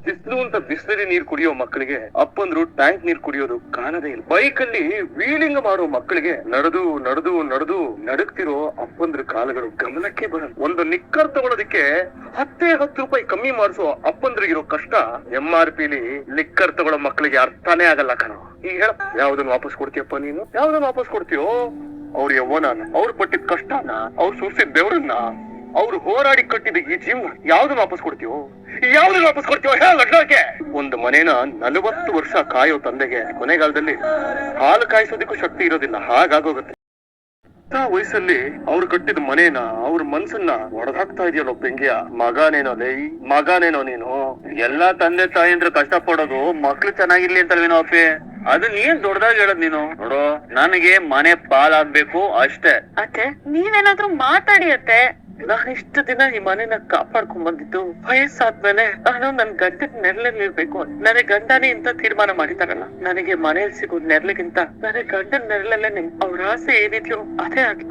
ಬಿಸಿಲು ಅಂತ ಬಿಸಿಲಲ್ಲಿ ನೀರ್ ಕುಡಿಯೋ ಮಕ್ಕಳಿಗೆ ಅಪ್ಪಂದ್ರು ಟ್ಯಾಂಕ್ ನೀರ್ ಕುಡಿಯೋದು ಕಾಣದೇ ಇಲ್ಲ. ಬೈಕ್ ಅಲ್ಲಿ ವೀಲಿಂಗ್ ಮಾಡೋ ಮಕ್ಕಳಿಗೆ ನಡೆದು ನಡೆದು ನಡೆದು ನಡುಕ್ತಿರೋ ಅಪ್ಪಂದ್ರ ಕಾಲಗಳು ಗಮನಕ್ಕೆ ಬರಲ್ಲ. ಒಂದು ನಿಕ್ಕರ್ ತಗೊಳೋದಕ್ಕೆ 10 ರೂಪಾಯಿ ಕಮ್ಮಿ ಮಾಡಿಸೋ ಅಪ್ಪಂದ್ರಿಗಿರೋ ಕಷ್ಟ MRP ಲಿಕ್ಕರ್ ತಗೊಳ್ಳೋ ಮಕ್ಕಳಿಗೆ ಅರ್ಥನೇ ಆಗಲ್ಲ ಕಣೋ. ಈಗ ಹೇಳ, ಯಾವ್ದನ್ನ ವಾಪಸ್ ಕೊಡ್ತೀಯಪ್ಪ ನೀನು? ಯಾವ್ದನ್ನ ವಾಪಸ್ ಕೊಡ್ತೀಯೋ? ಅವ್ರ ಯವ್ವನನ, ಅವ್ರು ಪಟ್ಟಿದ ಕಷ್ಟನ, ಅವ್ರು ಸುರಿಸಿದ ಬೆವರನ್ನ, ಅವ್ರು ಹೋರಾಡಿ ಕಟ್ಟಿದ ಈ ಜೀವನ ಯಾವ್ದನ್ನ ವಾಪಸ್ ಕೊಡ್ತೀವೋ? ಯಾವ್ದನ್ನ ವಾಪಸ್ ಕೊಡ್ತೀವೋ ಹೇಳ ಲಗ್ನಕ್ಕೆ. ಒಂದು ಮನೇನ 40 ವರ್ಷ ಕಾಯೋ ತಂದೆಗೆ ಕೊನೆಗಾಲದಲ್ಲಿ ಹಾಲು ಕಾಯಿಸೋದಕ್ಕೂ ಶಕ್ತಿ ಇರೋದಿಲ್ಲ, ಹಾಗಾಗೋಗುತ್ತೆ. ವಯಸ್ಸಲ್ಲಿ ಅವ್ರು ಕಟ್ಟಿದ ಮನೇನ, ಅವ್ರ ಮನ್ಸನ್ನ ಒಡೆದಾಕ್ತಾ ಇದೆಯಲ್ಲೋ ಬೆಂಗಿಯ. ಮಗನೇನೋ ಮಗನೇನೋ ನೀನು. ಎಲ್ಲಾ ತಂದೆ ತಾಯಿ ಅಂದ್ರೆ ಕಷ್ಟ ಪಡೋದು ಮಕ್ಳು ಚೆನ್ನಾಗಿರ್ಲಿ ಅಂತಲ್ವೇನೋ ಅಪ್ಪಿ. ಅದನ್ನ ಏನ್ ದೊಡ್ಡದಾಗಿ ಹೇಳದ್ ನೀನು? ನೋಡು, ನನಗೆ ಮನೆ ಪಾಲಾಗ್ಬೇಕು ಅಷ್ಟೇ. ಅತ್ತೆ, ನೀವೇನಾದ್ರೂ ಮಾತಾಡಿ ಅತ್ತೆ. ನಾನು ಇಷ್ಟು ದಿನ ಈ ಮನೆನ ಕಾಪಾಡ್ಕೊಂಡ್ ಬಂದಿದ್ದು ವಯಸ್ಸಾದ್ಮೇಲೆ ನಾನು ನನ್ ಗಂಡನ ನೆರಳಲ್ಲಿರ್ಬೇಕು. ನನಗೆ ಗಂಡನೇ ಇಂತ ತೀರ್ಮಾನ ಮಾಡಿದಾರಲ್ಲ, ನನಗೆ ಮನೇಲಿ ಸಿಗೋ ನೆರಳಿಗಿಂತ ನನಗೆ ಗಂಡನ ನೆರಳಲ್ಲೇ ಅವ್ರ ಆಸೆ ಏನಿದ್ಯೋ ಅದೇ ಆಗ್ಲಿ.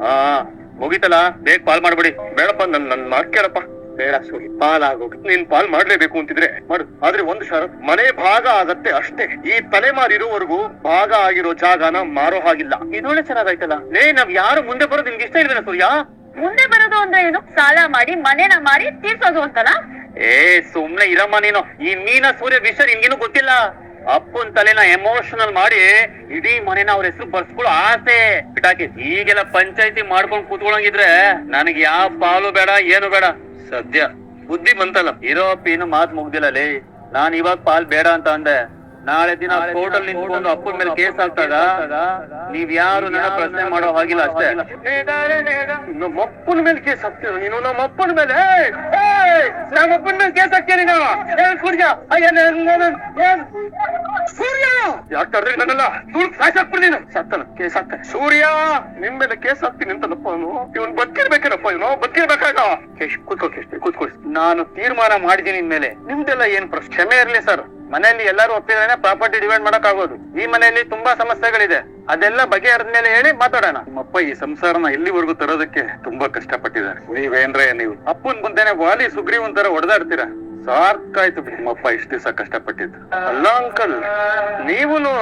ಮುಗಿತಲ್ಲ, ಬೇಗ ಪಾಲ್ ಮಾಡ್ಬೇಡಿ. ಬೇಡಪ್ಪ, ನನ್ ಮಾತ್ ಕೇಳಪ್ಪ. ಬೇಡ ಸೂರಿ, ಪಾಲ್ ಆಗೋಗಿ ನೀನ್ ಪಾಲ್ ಮಾಡ್ಲೇಬೇಕು ಅಂತಿದ್ರೆ ಮಾಡು. ಆದ್ರೆ ಒಂದು ಷರತ್ತು, ಮನೆ ಭಾಗ ಆಗತ್ತೆ ಅಷ್ಟೇ. ಈ ತಲೆಮಾರಿರೋವರೆಗೂ ಭಾಗ ಆಗಿರೋ ಜಾಗನ ಮಾರೋ ಹಾಗಿಲ್ಲ. ಇದೊಳ್ಳೆ ಚೆನ್ನಾಗಾಯ್ತಲ್ಲ. ನಾವ್ ಯಾರು ಮುಂದೆ ಬರೋದು ನಿಮ್ಗೆ ಇಷ್ಟ ಇಲ್ವೇನ ಸೂರ್ಯ? ಮುಂದೆ ಬರೋದು ಅಂದ್ರೆ ಏನು? ಸಾಲ ಮಾಡಿ ಮನೇನ ಮಾರಿ ತೀರ್ಸೋದು ಅಂತಲ್ಲ? ಸುಮ್ನೆ ಇರಮ್ಮ ನೀನು. ಈ ಮೀನ ಸೂರ್ಯ ವಿಷಯ ನಿಮ್ಗೇನು ಗೊತ್ತಿಲ್ಲ. ಅಪ್ಪನ್ ತಲೆನ ಎಮೋಷನಲ್ ಮಾಡಿ ಇಡೀ ಮನೇನ ಅವ್ರ ಹೆಸರು ಬರ್ಸ್ಕೊಳ್ಳೋ ಆಸೆ ಬಿಟ್ಟಾಕಿ. ಈಗೆಲ್ಲ ಪಂಚಾಯತಿ ಮಾಡ್ಕೊಂಡ್ ಕೂತ್ಕೊಳಂಗಿದ್ರೆ ನನಗೆ ಯಾವ ಪಾಲು ಬೇಡ, ಏನು ಬೇಡ. ಸದ್ಯ ಬುದ್ಧಿ ಬಂತಲ್ಲ. ಇರೋ ಅಪ್ಪಿನ ಮಾತ್ ಮುಗ್ದಿಲ್ಲ ಲೇ. ನಾನ್ ಇವಾಗ ಪಾಲ್ ಬೇಡ ಅಂತ ಅಂದೆ. ನಾಳೆ ದಿನ ಕೋರ್ಟ್ ಅಲ್ಲಿ ನಿಂತ್ಕೊಂಡು ಅಪ್ಪನ ಮೇಲೆ ಕೇಸ್ ಹಾಕ್ತಾಗ ನೀವ್ ಯಾರು ನನ್ನ ಪ್ರಶ್ನೆ ಮಾಡೋ ಹಾಗಿಲ್ಲ ಅಷ್ಟೇ. ನಮ್ಮ ಅಪ್ಪನ ಮೇಲೆ ಕೇಸ್ ಹಾಕ್ತೀರ ನೀನು? ನಮ್ಮ ಅಪ್ಪನ ಮೇಲೆ? ನಮ್ಮ ಅಪ್ಪನ ಮೇಲೆ ಕೇಸ್ ಹಾಕ್ತೀನಿ ನಾವು? ಸೂರ್ಯ ಯಾಕೆ ನನ್ನಲ್ಲ ಸಾಯ್ಸಾಕ್ಬಿಡಿ ನೀನು. ಸತ್ತಲ್ಲ, ಕೇಸ್ ಹಾಕ್ತಾನೆ. ಸೂರ್ಯ ನಿಮ್ ಮೇಲೆ ಕೇಸ್ ಹಾಕ್ತೀನಿ ಅಂತಲ್ಲಪ್ಪ ಅವನು. ಇವನ್ ಬದುಕಿರ್ಬೇಕೇನಪ್ಪ, ಇವನು ಬದುಕಿರ್ಬೇಕಾಗ. ಕೂತ್ಕೊಳ್ಳಿ. ನಾನು ತೀರ್ಮಾನ ಮಾಡಿದ್ದೀನಿ ಇನ್ಮೇಲೆ ನಿಮ್ದೆಲ್ಲ ಏನ್ ಪ್ರಶ್ನೆ? ಕ್ಷಮೆ ಇರ್ಲಿ ಸರ್. ಮನೆಯಲ್ಲಿ ಎಲ್ಲರೂ ಒಪ್ಪಿದ್ರೆ ಪ್ರಾಪರ್ಟಿ ಡಿವೈಡ್ ಮಾಡಕ್ ಆಗೋದು. ಈ ಮನೆಯಲ್ಲಿ ತುಂಬಾ ಸಮಸ್ಯೆಗಳಿದೆ, ಅದೆಲ್ಲ ಬಗೆಹರಿದ್ಮೇಲೆ ಹೇಳಿ ಮಾತಾಡೋಣ. ನಿಮ್ಮಪ್ಪ ಈ ಸಂಸಾರನ ಇಲ್ಲಿವರೆಗೂ ತರೋದಕ್ಕೆ ತುಂಬಾ ಕಷ್ಟಪಟ್ಟಿದ್ದಾರೆ. ನೀವೇನ್ರೇ ನೀವು ಅಪ್ಪನ್ ಮುಂದೆನೆ ವಾಲಿ ಸುಗ್ರೀವನ್ ತರ ಹೊಡೆದಾಡ್ತೀರಾ? ಸಾಕಾಯ್ತು ನಿಮ್ಮಪ್ಪ ಇಷ್ಟ ದಿವಸ ಕಷ್ಟಪಟ್ಟಿದ್ದು. ಅಲ್ಲ ಅಂಕಲ್, ನೀವುನು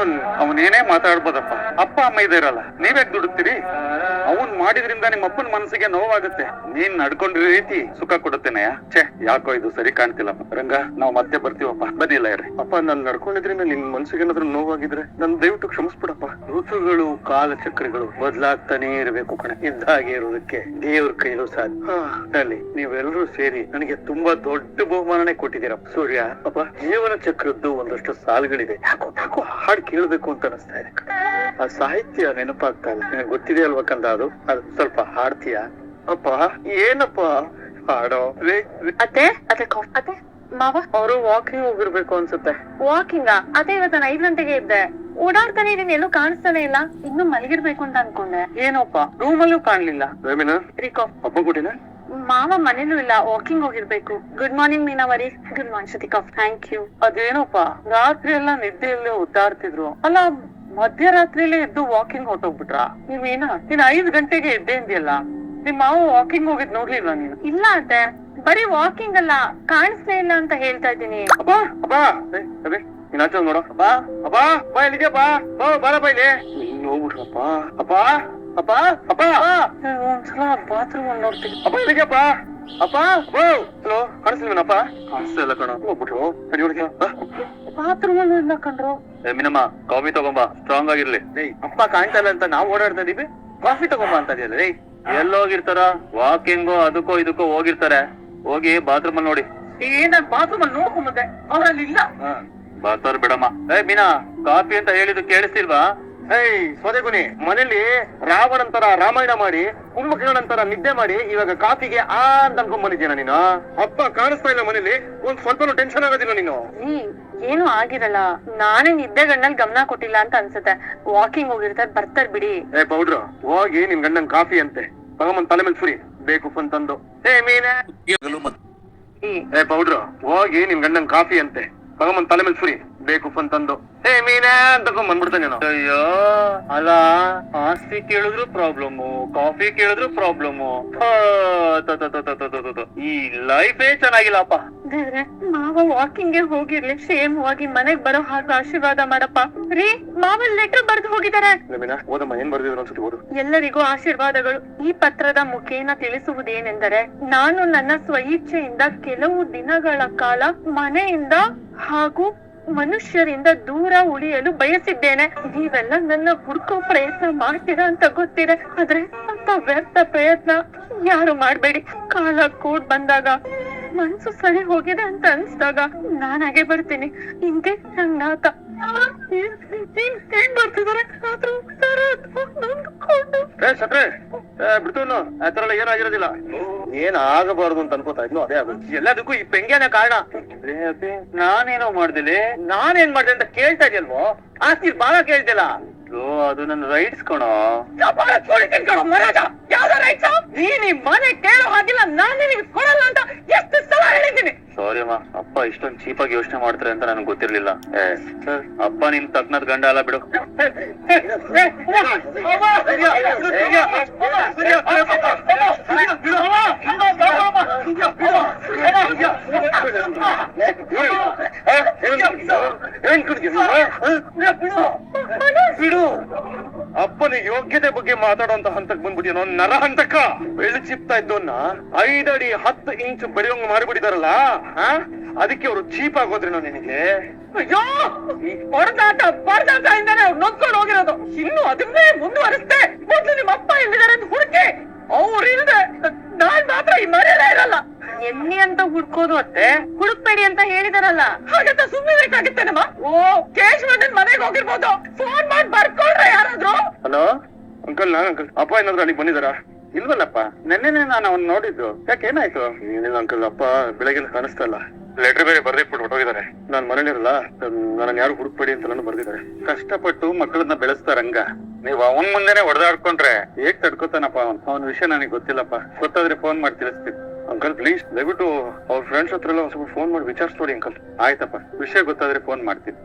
ಅವನೇನೇ ಮಾತಾಡ್ಬೋದಪ್ಪ. ಅಪ್ಪ ಅಮ್ಮ ಇದಾರಲ್ಲ, ನೀವ್ಯಾಕ್ ದುಡುತ್ತೀರಿ? ಅವನ್ ಮಾಡಿದ್ರಿಂದ ನಿಮ್ಮ ಅಪ್ಪನ ಮನಸ್ಸಿಗೆ ನೋವಾಗುತ್ತೆ. ನೀನ್ ನಡ್ಕೊಂಡಿರೋ ರೀತಿ ಸುಖ ಕೊಡುತ್ತೇನೆ. ಛೇ, ಯಾಕೋ ಇದು ಸರಿ ಕಾಣ್ತಿಲ್ಲ. ರಂಗ, ನಾವ್ ಮತ್ತೆ ಬರ್ತೀವಪ್ಪ. ಬನ್ನಿಲ್ಲ ಇರ್ರಿ. ಅಪ್ಪ, ನಾನ್ ನಡ್ಕೊಂಡಿದ್ರಿಂದ ನಿನ್ ಮನ್ಸಿಗೆ ಏನಾದ್ರೂ ನೋವಾಗಿದ್ರೆ ನನ್ ದಯವಿಟ್ಟು ಕ್ಷಮಿಸ್ಬಿಡಪ್ಪ. ಋತುಗಳು, ಕಾಲಚಕ್ರಗಳು ಬದಲಾಗ್ತಾನೆ ಇರ್ಬೇಕು ಕಣೆ. ಇದ್ದಾಗೆ ಇರೋದಕ್ಕೆ ದೇವ್ರ ಕೈಲೂ ಸಾಧ್ಯ. ಅಲ್ಲಿ ನೀವೆಲ್ಲರೂ ಸೇರಿ ನನಗೆ ತುಂಬಾ ದೊಡ್ಡ ಬಹುಮಾನ ಕೊಟ್ಟಿದ್ದೀರಪ್ಪ. ಸೂರ್ಯ, ಅಪ್ಪ, ಜೀವನ ಚಕ್ರದ್ದು ಒಂದಷ್ಟು ಸಾಲುಗಳಿದೆ. ಯಾಕೋ ಹಾಡು ಕೇಳ್ಬೇಕು ಅಂತ ಅನಿಸ್ತಾ ಇದೆ. ಆ ಸಾಹಿತ್ಯ ನೆನಪಾಗ್ತಾ ಇಲ್ಲ. ನಿನಗೆ ಗೊತ್ತಿದೆ ಅಲ್ವಾ ಕಂದ? ಅದು ಸ್ವಲ್ಪ ಹಾಡ್ತೀಯ ಅಪ್ಪ? ಏನಪ್ಪ ಹಾಡೋ? ಅತ್ತೆ ಅತ್ತೆ ಅತ್ತೆ ಮಾವ ಅವರು ವಾಕಿಂಗ್ ಹೋಗಿರ್ಬೇಕು ಅನ್ಸುತ್ತೆ. ವಾಕಿಂಗ್? ಅದೇ ಇವತ್ತು ನಾನು 5 ಗಂಟೆಗೆ ಇದ್ದೆ. ಓಡಾಡ್ತಾನೆ ಇದೀನಿ, ಎಲ್ಲೂ ಕಾಣಿಸ್ತಾನೆ ಇಲ್ಲ. ಇನ್ನು ಮಲಗಿರ್ಬೇಕು ಅಂತ ಅನ್ಕೊಂಡೆ. ಏನಪ್ಪ ರೂಮಲ್ಲೂ ಕಾಣ್ಲಿಲ್ಲ? ಅಪ್ಪ ಕೊಟ್ಟಿನ ಮಾವ ಮನೇಲೂ ಇಲ್ಲ, ವಾಕಿಂಗ್ ಹೋಗಿರ್ಬೇಕು. ಗುಡ್ ಮಾರ್ನಿಂಗ್ ಮೀನಾವರಿ. ಗುಡ್ ಮಾರ್ನಿಂಗ್ ಸತಿಕಾಫ್. Thank you. ಅದೇನಪ್ಪ ರಾತ್ರಿ ಎಲ್ಲ ನಿದ್ದೆಯಲ್ಲೇ ಉದ್ದಾಡ್ತಿದ್ರು ಅಲ್ಲ, ಮಧ್ಯರಾತ್ರಿಲೇ ಎದ್ದು ವಾಕಿಂಗ್ ಹೊಟ್ಟೋಗ್ಬಿಟ್ರ? ನೀವೇನ ನೀನ್ 5 ಗಂಟೆಗೆ ಎದ್ದೆ ಅಂದಿಯಲ್ಲ, ನಿಮ್ ಮಾವ ವಾಕಿಂಗ್ ಹೋಗಿದ್ ನೋಡ್ಲಿಲ್ವಾ ನೀನು? ಇಲ್ಲ ಅತ್ತೆ, ಬರೀ ವಾಕಿಂಗ್ ಅಲ್ಲ, ಕಾಣಿಸ್ಲೇ ಇಲ್ಲ ಅಂತ ಹೇಳ್ತಾ ಇದ್ದೀನಿ. ಅಬ್ಬಾ ಅಬ್ಬಾ ನೀನ್ ಆಚೆ ನೋಡೋ. ಅಬ್ಬಾ ಅಬ್ಬಾ ಬಾ, ಇಲ್ಲಿದ್ಯಾ? ಬಾರ ಬಾ ಇಲ್ಲಿ. ನೋಡ್ಬಿಟ್ರಪ್ಪ. ಅಪ್ಪ ಅಪ್ಪ ಅಪ್ಪ ಒಂದ್ಸಲ ಬಾತ್ರೂಮ್ ಅಲ್ಲಿ ನೋಡ್ತೀನಿ. ಅಪ್ಪ ಇಲ್ಲಿದ್ಯಪ್ಪ? ಅಪ್ಪ ಹಲೋ, ಕಾಣಿಸ್ಲಿಲ್ಲನಪ್ಪ? ಕಾಣಿಸ್ತಾ ಇಲ್ಲ ಕಣ. ಹೋಗ್ಬಿಟ್ರು ಬಾತ್ರೂಮ್ ಅಲ್ಲಿ ಇಲ್ಲ ಕಣ್ರು. ಮಿನಮ್ಮ, ಕಾಫಿ ತಗೊಂಬಾ, ಸ್ಟ್ರಾಂಗ್ ಆಗಿರ್ಲಿ. ಅಪ್ಪ ಕಾಣ್ತಾ ಇಲ್ಲ ಅಂತ ನಾವ್ ಓಡಾಡ್ತಾ ಇದೀವಿ, ಕಾಫಿ ತಗೊಂಬಾ ಅಂತ ಇದೆಯಲ್ಲ. ಎಲ್ಲೋಗಿರ್ತಾರ? ವಾಕಿಂಗು ಅದಕ್ಕೋ ಇದಕ್ಕೋ ಹೋಗಿರ್ತಾರೆ. ಹೋಗಿ ಬಾತ್ರೂಮ್ ಅಲ್ಲಿ ನೋಡಿ. ಏನ ಬಾತ್ರೂಮ್ ಅಲ್ಲಿ ನೋಡ್ಕೊಂಬಂದೆ, ಅವ್ರಲ್ಲಿ ಇಲ್ಲ. ಬರ್ತಾರ ಬಿಡಮ್ಮ. ಮೀನಾ, ಕಾಫಿ ಅಂತ ಹೇಳಿದ್ದು ಕೇಳಿಸ್ತಿಲ್ವಾ? ಸೋದೆಗುನಿ, ಮನೇಲಿ ರಾವಣಂತರ ರಾಮಾಯಣ ಮಾಡಿ, ಕುಂಭಕರ್ಣಂತರ ನಿದ್ದೆ ಮಾಡಿ, ಇವಾಗ ಕಾಫಿಗೆ ಅಂತ ಅನ್ಕೊಂಡ್ ಬಂದಿದ್ದೀನ ನೀನು? ಅಪ್ಪ ಕಾಣಿಸ್ತಾ ಇಲ್ಲ ಮನೇಲಿ, ಒಂದ್ ಸ್ವಲ್ಪ ಟೆನ್ಷನ್ ಆಗೋದಿಲ್ಲ ನೀನು? ಏನು ಆಗಿರಲ್ಲ, ನಾನೇ ನಿದ್ದೆ ಗಂಡಲ್ ಗಮನ ಕೊಟ್ಟಿಲ್ಲ ಅಂತ ಅನ್ಸುತ್ತೆ. ವಾಕಿಂಗ್ ಹೋಗಿರ್ತಾರೆ, ಬರ್ತಾರ ಬಿಡಿ. ಪೌಡ್ರು, ಹೋಗಿ ನಿನ್ ಗಂಡನ್ ಕಾಫಿ ಅಂತೆ ತಗೊಂಬಂದ್ ತಲೆ ಮೇಲೆ ಸುರಿ, ಬೇಕು ಫನ್ ತಂದು. ಪೌಡ್ರು, ಹೋಗಿ ನಿನ್ ಗಂಡನ್ ಕಾಫಿ ಅಂತೆ ತಗೊಂಬಂದ್ ತಲೆ ಮೇಲೆ ಸುರಿ, ಬೇಕು ಅಂತಂದು ಏ ಮೀನೇ ಅಂತ ಬಂದ್ಬಿಡ್ತಾನೆ ನಾನು. ಅಯ್ಯೋ ಅಲ್ಲ, ಆಸ್ತಿ ಕೇಳಿದ್ರು ಪ್ರಾಬ್ಲಮ್, ಕಾಫಿ ಕೇಳಿದ್ರು ಪ್ರಾಬ್ಲಮ್. ಈ ಲೈಫೇ ಚೆನ್ನಾಗಿಲ್ಲಪ್ಪ. ದೇವ್ರೆ, ಮಾವ ವಾಕಿಂಗ್ ಗೆ ಹೋಗಿರ್ಲಿ, ಕ್ಷೇಮವಾಗಿ ಮನೆಗ್ ಬರೋ ಹಾಗೆ ಆಶೀರ್ವಾದ ಮಾಡಪ್ಪ. ರೀ, ಮಾವ ಲೆಟರ್ ಬರ್ದು ಹೋಗಿದ್ದಾರೆ. ಮೀನಾ ಓದಮ್ಮ, ಏನ್ ಬರ್ದಿದ್ರು ಅನ್ಸುತ್ತೆ ಓದು. ಎಲ್ಲರಿಗೂ ಆಶೀರ್ವಾದಗಳು. ಈ ಪತ್ರದ ಮುಖೇನ ತಿಳಿಸುವುದೇನೆಂದರೆ, ನಾನು ನನ್ನ ಸ್ವಇಚ್ಛೆಯಿಂದ ಕೆಲವು ದಿನಗಳ ಕಾಲ ಮನೆಯಿಂದ ಹಾಗೂ ಮನುಷ್ಯರಿಂದ ದೂರ ಉಳಿಯಲು ಬಯಸಿದ್ದೇನೆ. ನೀವೆಲ್ಲ ನನ್ನ ಹುಡುಕೋ ಪ್ರಯತ್ನ ಮಾಡ್ತೀರಾ ಅಂತ ಗೊತ್ತಿದೆ, ಆದ್ರೆ ಅಂತ ವ್ಯರ್ಥ ಪ್ರಯತ್ನ ಯಾರು ಮಾಡ್ಬೇಡಿ. ಕಾಲ ಕೂಡ್ ಬಂದಾಗ, ಮನ್ಸು ಸರಿ ಹೋಗಿದೆ ಅಂತ ಅನ್ಸ್ದಾಗ ನಾನಾಗೆ ಬರ್ತೀನಿ. ಹಿಂದೆ ರಂಗನಾಥ ಏನ್ ಬರ್ತಿದಾರೆ ಸಟ್ರೆ ಬಿಡ್ತು ಆತರ ಎಲ್ಲ ಏನಾಗಿರೋದಿಲ್ಲ. ಏನ್ ಆಗಬಾರ್ದು ಅಂತ ಅನ್ಕೋತಾ ಇದ್ನು, ಅದೇ ಆಗುತ್ತೆ. ಎಲ್ಲದಕ್ಕೂ ಈ ಪೆಂಗ್ಯಾನ ಕಾರಣ. ನಾನೇನೋ ಮಾಡ್ದಿಲ್ಲ, ನಾನೇನ್ ಮಾಡ್ದೆ ಅಂತ ಕೇಳ್ತಾ ಇದೆಯಲ್ವೋ, ಆಸ್ತಿ ಬಾಳ ಕೇಳ್ತಿಲ್ಲ. ಅದು ನನ್ನ ರೈಟ್ಸ್ ಕಣೋ. ನೀನ್ ಈ ಮನೆ ಕೇಳೋ ಹಾಗಿಲ್ಲ, ನಾನು ನಿನಗೆ ಕೊಡಲ್ಲ ಅಂತ ಎಷ್ಟು ಸಲ ಹೇಳಿದ್ದೀನಿ. ಸಾರಿ ಅಮ್ಮ, ಅಪ್ಪ ಇಷ್ಟೊಂದು ಚೀಪಾಗಿ ಯೋಚನೆ ಮಾಡ್ತಾರೆ ಅಂತ ನನಗೆ ಗೊತ್ತಿರ್ಲಿಲ್ಲ. ಅಪ್ಪ ನಿಮ್ ತಕ್ಕನದ್ ಗಂಡ ಅಲ್ಲ ಬಿಡು. ಬಿಡು, ಅಪ್ಪನ ಯೋಗ್ಯತೆ ಬಗ್ಗೆ ಮಾತಾಡೋಂತ ಹಂತಕ್ ಬಂದ್ಬಿಟ್ಟಿನೋ ನರ ಹಂತಕ್ಕ. ಬೆಳ್ಳಿ ಚಿಪ್ತಾ ಇದ್ದವನ್ನ 5 ಅಡಿ 10 ಇಂಚ್ ಬೆಳೆಯೋಂಗ್ ಮಾಡಿಬಿಟ್ಟಿದಾರಲ್ಲ, ಅದಕ್ಕೆ ಅವರು ಚೀಪ್ ಆಗೋದ್ರೇನೋ ನಿನಗೆ. ಅಯ್ಯೋ, ಈ ಪರದಾಟ ಇಂದಾನೆ ಅವ್ರು ನೊಂದ್ಕೊಂಡು ಹೋಗಿರೋದು. ಇನ್ನು ಅದನ್ನೇ ಮುಂದುವರಿಸ್ತೆ. ಮೊದ್ಲು ನಿಮ್ಮ ಅಪ್ಪ ಎಲ್ಲಿದ್ದಾರೆ ಅಂತ ಹುಡುಕಿ. ಅವ್ರು ಇಲ್ದೆ ನಾನ್ ಮಾತ್ರ ಈ ಮನೆಯಲ್ಲೇ ಇರಲ್ಲ. ಎಲ್ಲಿ ಅಂತ ಹುಡ್ಕೋದು ಅತ್ತೆ, ಹುಡುಕ್ಬೇಡಿ ಅಂತ ಹೇಳಿದಾರಲ್ಲ, ಹಾಗಂತ ಸುಮ್ಮನೆ ಬೇಕಾಗಿತ್ತೇನಮ್ಮ. ಓ, ಕೇಶವಣ್ಣನ್ ಮನೆಗೆ ಹೋಗಿರ್ಬೋದು. ಫೋನ್ ಮಾಡಿ ಬರ್ಕೊಂಡ್ರೆ ಯಾರಾದ್ರು. ಹಲೋ ಅಂಕಲ್, ನಾನ್ ಅಂಕಲ್. ಅಪ್ಪ ಏನಾದ್ರು ಅಲ್ಲಿಗೆ ಬಂದಿದಾರಾ? ಇಲ್ವಲ್ಲಪ್ಪ, ನೆನ್ನೆನೆ ನಾನು ಅವ್ನು ನೋಡಿದ್ದು. ಯಾಕೆ, ಏನಾಯ್ತು? ಏನಿಲ್ಲ ಅಂಕಲ್, ಅಪ್ಪ ಬೆಳಗ್ಗೆ ಕಾಣಿಸ್ತಾ ಇಲ್ಲ. ಲೆಟರ್ ಬೇರೆ ಬರ್ದಿಟ್ಬಿಟ್ಟು ಹೊಟ್ಟೋಗಿದ್ದಾರೆ. ನಾನ್ ಮನೇಲಿರಲ್ಲ, ನನ್ನ ಯಾರು ಹುಡುಕ್ಬೇಡಿ ಅಂತ ನಾನು ಬರ್ದಿದ್ದಾರೆ. ಕಷ್ಟಪಟ್ಟು ಮಕ್ಕಳನ್ನ ಬೆಳೆಸ್ತಾರಂಗ, ನೀವ್ ಅವನ್ ಮುಂದೆನೆ ಹೊಡೆದಾಡ್ಕೊಂಡ್ರೆ ಹೇಗ್ ತಡ್ಕೋತಾನಪ್ಪ ಅವನ್ ವಿಷಯ ನನಗೆ ಗೊತ್ತಿಲ್ಲಪ್ಪ. ಗೊತ್ತಾದ್ರೆ ಫೋನ್ ಮಾಡಿ ತಿಳಿಸ್ತೀನಿ. ಅಂಕಲ್ ಪ್ಲೀಸ್, ದಯವಿಟ್ಟು ಅವ್ರ ಫ್ರೆಂಡ್ಸ್ ಹತ್ರ ಎಲ್ಲ ಸ್ವಲ್ಪ ಫೋನ್ ಮಾಡಿ ವಿಚಾರಿಸ್ಕೊಡಿ ಅಂಕಲ್. ಆಯ್ತಪ್ಪ, ವಿಷಯ ಗೊತ್ತಾದ್ರೆ ಫೋನ್ ಮಾಡ್ತೀನಿ.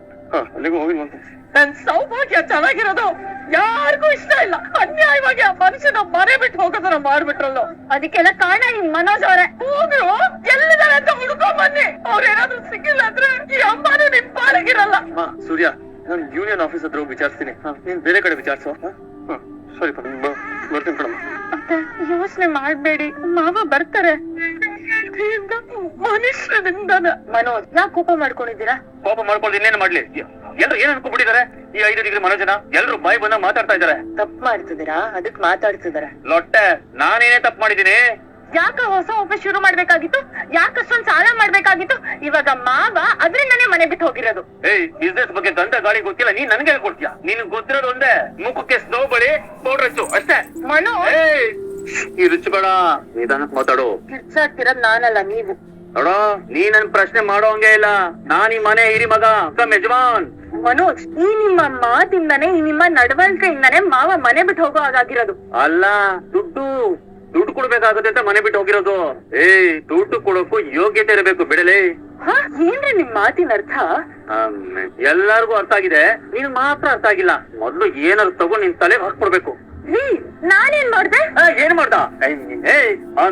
ಅಲ್ಲಿಗೂ ಹೋಗಿ ಬಂತು. ನನ್ ಸೌಭಾಗ್ಯ ಚೆನ್ನಾಗಿರೋದು ಯಾರಿಗೂ ಇಷ್ಟ ಇಲ್ಲ. ಅನ್ಯಾಯವಾಗಿ ಆ ಮನುಷ್ಯನ ಮನೆ ಬಿಟ್ಟು ಹೋಗೋದನ್ನ ಮಾಡ್ಬಿಟ್ರಲ್ಲ, ಅದಕ್ಕೆಲ್ಲ ಕಾರಣ ನಿಮ್ ಮನೋಜ್ ಅವರೇ. ಹೋಗ್ರು, ಎಲ್ಲಿದ್ದಾರೆ ಅಂತ ಹುಡ್ಕೊಂಡ್ ಬನ್ನಿ. ಅವ್ರೇನಾದ್ರೂ ಸಿಕ್ಕಿಲ್ಲ ಅಂದ್ರೆ ಈ ಅಮ್ಮನೂ ನಿಮ್ ಪಾಲಿಗಿರಲ್ಲ. ಸೂರ್ಯ, ನಾನು ಯೂನಿಯನ್ ಆಫೀಸ್ ಹತ್ರ ಹೋಗಿ ವಿಚಾರಿಸ್ತೀನಿ. ನೀನ್ ಬೇರೆ ಕಡೆ ವಿಚಾರಿಸೋ. ಸರಿ ಬರ್ತೀನಿ ಕಣಮ್ಮ. ಮತ್ತೆ ಯೋಚನೆ ಮಾಡ್ಬೇಡಿ, ಮಾವ ಬರ್ತಾರೆ. ಮನುಷ್ಯನಿಂದನ. ಮನೋಜ್, ಯಾಕೆ ಕೋಪ ಮಾಡ್ಕೊಂಡಿದ್ದೀರಾ? ಕೋಪ ಮಾಡ್ಕೊಂಡು ಇನ್ನೇನು ಮಾಡ್ಲಿ? ಎಲ್ರು ಏನ್ ಅನ್ಕೊಂಡ್ಬಿಟ್ಟಿದ್ದಾರೆ? ಈ 5 ಡಿಗ್ರಿ ಮನೋಜನ ಎಲ್ರು ಬಾಯಿ ಬಂದಾಗ ಮಾತಾಡ್ತಾ ಇದಾರೆ. ತಪ್ಪು ಮಾಡ್ತಿದ್ದೀರಾ, ಅದಕ್ಕೆ ಮಾತಾಡ್ತಿದಾರೆ. ಲೊಟ್ಟೆ, ನಾನೇನೇ ತಪ್ಪು ಮಾಡಿದೀನಿ? ಯಾಕ ಹೊಸ ಆಫೀಸ್ ಶುರು ಮಾಡ್ಬೇಕಾಗಿತ್ತು? ಯಾಕಷ್ಟೊಂದ್ ಸಾಲ ಮಾಡ್ಬೇಕಾಗಿತ್ತು? ಇವಾಗ ಮಾವ ಅದ್ರಿಂದಾನೇ ಮನೆ ಬಿಟ್ಟು ಹೋಗಿರೋದು. ಏಯ್, ಬಿಸ್ನೆಸ್ ಬಗ್ಗೆ ಗಂಟ ಗಾಳಿ ಗೊತ್ತಿಲ್ಲ, ನೀನ್ ನನ್ಗೆ ಹೇಳ್ಕೊಡ್ತೀಯ? ನಿನಗ್ ಗೊತ್ತಿರೋದು ಒಂದೇ, ಮುಖಕ್ಕೆ ಸ್ನೋ ಬಳಿ ಪೌಡರ್ ಹಚ್ಚು ಅಷ್ಟೇ. ಮನೋಜ್, ಈ ರುಚಿ ಬೇಡ, ನಿಧಾನಕ್ ಮಾತಾಡು. ಕಿರ್ಚಾಡ್ತಿರೋದ್ ನಾನಲ್ಲ, ನೀವು. ನೋಡೋ, ನೀ ನನ್ ಪ್ರಶ್ನೆ ಮಾಡೋಂಗೆ ಇಲ್ಲ. ನಾನ್ ಈ ಮನೆ ಹಿರಿ ಮಗ, ಯಜಮಾನ್. ಮನೋಜ್, ಈ ನಿಮ್ಮ ಮಾತಿಂದಾನೆ, ಈ ನಿಮ್ಮ ನಡವಳಿಕೆಯಿಂದಾನೆ ಮಾವ ಮನೆ ಬಿಟ್ಟು ಹೋಗೋ ಹಾಗಾಗಿರೋದು. ಅಲ್ಲ, ದುಡ್ಡು ಕೊಡ್ಬೇಕಾಗುತ್ತೆ ಅಂತ ಮನೆ ಬಿಟ್ಟು ಹೋಗಿರೋದು. ದುಡ್ಡು ಕೊಡೋಕು ಯೋಗ್ಯತೆ ಇರಬೇಕು, ಬಿಡಲೇ. ಏನ್ರಿ ನಿಮ್ ಮಾತಿನ ಅರ್ಥ? ಎಲ್ಲಾರ್ಗು ಅರ್ಥ ಆಗಿದೆ, ನೀನ್ ಮಾತ್ರ ಅರ್ಥ ಆಗಿಲ್ಲ. ಮೊದ್ಲು ಏನಾದ್ರು ತಗೊಂಡ್ ನಿನ್ ತಲೆ ಹಾಕ್ಕೊಡ್ಬೇಕು. ನಾನೇನ್ ಮಾಡ್ದೆ? ಏನ್ ಮಾಡ್ದ?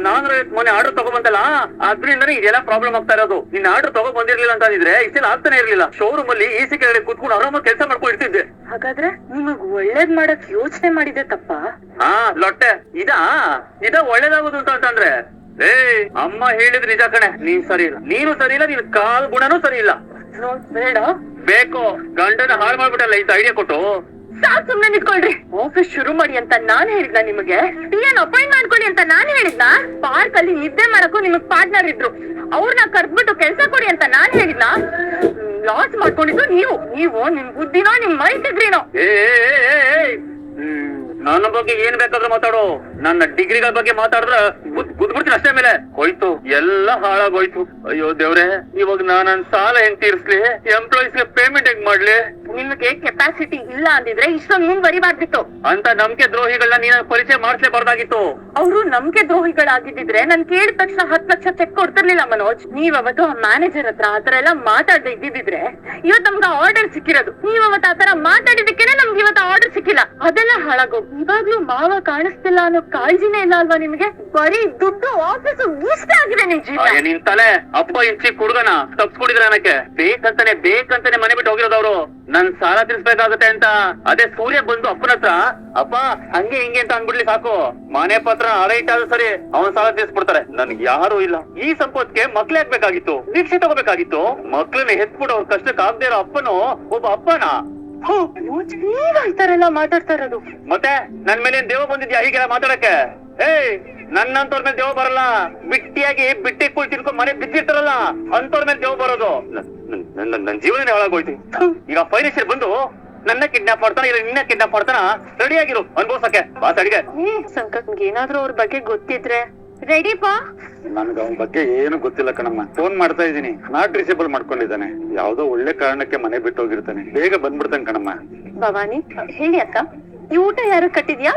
ನಾನು ಮೊನ್ನೆ ಆರ್ಡರ್ ತಗೊಂಡ್ಬಂತಲ್ಲ, ಅದ್ರಿಂದನೇ ಇದೆಲ್ಲ ಪ್ರಾಬ್ಲಮ್ ಆಗ್ತಾ ಇರೋದು. ನಿನ್ನ ಆರ್ಡರ್ ತಗೊಂಡ್ ಬಂದಿರ್ಲಿಲ್ಲ ಅಂತ ಇದ್ರೆ ಇಷ್ಟೆಲ್ಲ ಆಗ್ತಾನೆ ಇರ್ಲಿಲ್ಲ. ಶೋರೂಮ್ ಅಲ್ಲಿ AC ಕೆಳಗಡೆ ಕೂತ್ಕೊಂಡು ಆರಾಮಾಗಿ ಕೆಲಸ ಮಾಡ್ಕೊಂಡು ಇರ್ತಿದ್ದೆ. ಹಾಗಾದ್ರೆ ನಿಮಗ್ ಒಳ್ಳೇದ್ ಮಾಡಕ್ ಯೋಚನೆ ಮಾಡಿದೆ ತಪ್ಪ? ಲೊಟ್ಟೆ, ಇದ ಒಳ್ಳೇದಾಗೋದು ಅಂತಂದ್ರೆ, ಅಮ್ಮ ಹೇಳಿದ್ ನಿಜ ಕಣೆ. ನೀನ್ ಸರಿ ಇಲ್ಲ, ನೀನು ಸರಿ ಇಲ್ಲ, ನಿನ್ ಕಾಲ್ ಗುಣನೂ ಸರಿ ಇಲ್ಲ. ಬೇಡ, ಬೇಕು ಗಂಡನ ಹಾಳು ಮಾಡ್ಬಿಟ್ಟಲ್ಲ ಇಂತ ಐಡಿಯಾ ಕೊಟ್ಟು. ಸಾಕ್, ಸುಮ್ನೆ ನಿಂತ್ಕೊಳ್ರಿ. ಆಫೀಸ್ ಶುರು ಮಾಡಿ ಅಂತ ನಾನ್ ಹೇಳಿದ್ನ ನಿಮಗೆ? ಏನ್ ಅಪಾಯಿಂಟ್ ಮಾಡ್ಕೊಳ್ಳಿ ಅಂತ ನಾನ್ ಹೇಳಿದ್ನ? ಪಾರ್ಕ್ ಅಲ್ಲಿ ನಿದ್ದೆ ಮಾಡಕ್ಕೂ ನಿಮಗ್ ಪಾರ್ಟ್ನರ್ ಇದ್ರು, ಅವ್ರನ್ನ ಕರ್ದ್ಬಿಟ್ಟು ಕೆಲ್ಸ ಕೊಡಿ ಅಂತ ನಾನ್ ಹೇಳಿದ್ನ? ಲಾಸ್ ಮಾಡ್ಕೊಂಡಿದ್ದು ನೀವು. ನಿಮ್ ಬುದ್ಧಿನೋ ನಿಮ್ ಮೈಂಡ್ ಇದ್ರಿನೋ? ನನ್ನ ಬಗ್ಗೆ ಏನ್ ಬೇಕಾದ್ರೂ ಮಾತಾಡು, ನನ್ನ ಡಿಗ್ರಿಗಳ ಬಗ್ಗೆ ಮಾತಾಡಿದ್ರ ಗುದ್ಬಿಡ್ತೀನಿ ಅಷ್ಟೇ. ಮೇಲೆ ಹೋಯ್ತು, ಎಲ್ಲ ಹಾಳಾಗೋಯ್ತು. ಅಯ್ಯೋ ದೇವ್ರೆ, ಇವಾಗ ನನ್ನ ಸಾಲ ಹೆಂಗ್ ತೀರ್ಸ್ಲಿ, ಎಂಪ್ಲಾಯೀಸ್ ಗೆ ಪೇಮೆಂಟ್ ಹೆಂಗ್ ಮಾಡ್ಲಿ? ನಿಮ್ಗೆ ಕೆಪಾಸಿಟಿ ಇಲ್ಲ ಅಂದಿದ್ರೆ ಇಷ್ಟೊಂದು ಮುಂದುವರಿಬಾರ್ದಿತ್ತು. ಅಂತ ನಂಬಿಕೆ ದ್ರೋಹಿಗಳನ್ನ ನೀನ ಪರಿಚಯ ಮಾಡಿಸ್ಲೇಬಾರ್ದಾಗಿತ್ತು. ಅವರು ನಂಬಿಕೆ ದ್ರೋಹಿಗಳಾಗಿದ್ದಿದ್ರೆ ನನ್ ಕೇಳಿದ ತಕ್ಷಣ 10 ಲಕ್ಷ ಚೆಕ್ ಕೊಡ್ತಿರ್ಲಿಲ್ಲ ಮನೋಜ್. ನೀವ್ ಅವತ್ತು ಆ ಮ್ಯಾನೇಜರ್ ಹತ್ರ ಆತರ ಎಲ್ಲ ಮಾತಾಡದೆ ಇದ್ದಿದ್ರೆ ಇವತ್ತು ನಮ್ಗೆ ಆರ್ಡರ್ ಸಿಕ್ಕಿರೋದು. ನೀವ್ ಅವತ್ತು ಆತರ ಮಾತಾಡಿದಕ್ಕೇನೆ ನಮ್ಗೆ ಇವತ್ತು ಆರ್ಡರ್ ಸಿಕ್ಕಿಲ್ಲ. ಅದೆಲ್ಲ ಹಾಳಾಗೋಗ್ ಇವಾಗ್ಲೂ ಮಾವ ಕಾಣಿಸ್ತಿಲ್ಲ ಅನ್ನೋ ಕಾಳಜಿನೇ ಇಲ್ಲ ಅಲ್ವಾ ನಿಮ್ಗೆ? ಬರೀ ದುಡ್ಡು, ಆಫೀಸು ಇಷ್ಟ ಆಗಿದೆ ನಿಮ್ ಜೀವನ. ನಿನ್ ತಲೆ ಅಪ್ಪ ಇಂಚಿ ಹುಡುಗನ ತಪ್ಸ್ಕೊಂಡಿದ್ರೆ ನನಗೆ ಬೇಕಂತಾನೆ ಮನೆ ಬಿಟ್ಟು ಹೋಗಿರೋದವ್ರು. ನನ್ ಸಾಲ ತೀರ್ಸ್ಬೇಕಾಗತ್ತೆ ಅಂತ ಅದೇ ಸೂರ್ಯ ಬಂದು ಅಪ್ಪನ ಹತ್ರ ಅಪ್ಪ ಹಂಗೆ ಹಿಂಗೆ ಅಂತ ಅಂದ್ಬಿಡ್ಲಿ ಸಾಕು, ಮನೆ ಪತ್ರ ಅರೈಟ್ ಆದ್ರೂ ಸರಿ ಅವನ್ ಸಾಲ ತೀರ್ಸ್ಬಿಡ್ತಾರೆ. ನನ್ಗೆ ಯಾರು ಇಲ್ಲ. ಈ ಸಂಪತ್ಗೆ ಮಕ್ಳು ಹಾಕ್ಬೇಕಾಗಿತ್ತು, ದೀಕ್ಷೆ ತಗೋಬೇಕಾಗಿತ್ತು. ಮಕ್ಳನ್ನ ಹೆತ್ಬಿಟ್ಟು ಅವ್ರ ಕಷ್ಟಕ್ಕೆ ಆಗದೆ ಇರೋ ಅಪ್ಪನು ಒಬ್ಬ ಅಪ್ಪನ. ಈ ತರ ಎಲ್ಲ ಮಾತಾಡ್ತಾ ಇರೋದು. ಮತ್ತೆ ನನ್ ಮೇಲೆ ದೇವ ಬಂದಿದ್ಯಾ ಹೀಗೆಲ್ಲ ಮಾತಾಡಕ್ಕೆ? ನನ್ನಂತವ್ರ ಮೇಲೆ ದೇವ ಬರಲ್ಲ. ಬಿಟ್ಟಿಯಾಗಿ ಬಿಟ್ಟಿ ಕುಳ್ ತಿನ್ಕೊಂಡ್ ಮನೆ ಬಿದ್ದಿರ್ತಾರಲ್ಲ ಅಂತವ್ರ ಮೇಲೆ ದೇವ ಬರೋದು. ನನ್ ಜೀವನ ಹಾಳಾಗೋಯ್ತು. ಈಗ ಫೈನಾನ್ಷಿಯಲ್ ಬಂದು ನನ್ನ ಕಿಡ್ನಾಪ್ ಮಾಡ್ತಾನ, ಇಲ್ಲ ನಿನ್ನ ಕಿಡ್ನಾಪ್ ಮಾಡ್ತಾನ, ರೆಡಿ ಆಗಿರು ಅನ್ಭವ್ಸಕ್ಕೆ. ಬಾಸ್ ಅಡಿಗೆ ಸಂಕಟ್ ಏನಾದ್ರೂ ಅವ್ರ ಬಗ್ಗೆ ಗೊತ್ತಿದ್ರೆ ರೆಡಿಪಾ? ನನ್ಗ ಅವನ ಬಗ್ಗೆ ಏನು ಗೊತ್ತಿಲ್ಲ ಕಣಮ್ಮ. ಫೋನ್ ಮಾಡ್ತಾ ಇದೀನಿ, ನಾಟ್ ರೀಚೇಬಲ್ ಮಾಡ್ಕೊಂಡಿದ್ದಾನೆ. ಯಾವ್ದೋ ಒಳ್ಳೆ ಕಾರಣಕ್ಕೆ ಮನೆ ಬಿಟ್ಟು ಹೋಗಿರ್ತಾನೆ. ಬೇಗ ಬಂದ್ಬಿಡ್ತಾನೆ ಕಣಮ್ಮ. ಭವಾನಿ ಹೇಳಿ ಅಕ್ಕ, ಈ ಊಟ ಯಾರು ಕಟ್ಟಿದ್ಯಾ?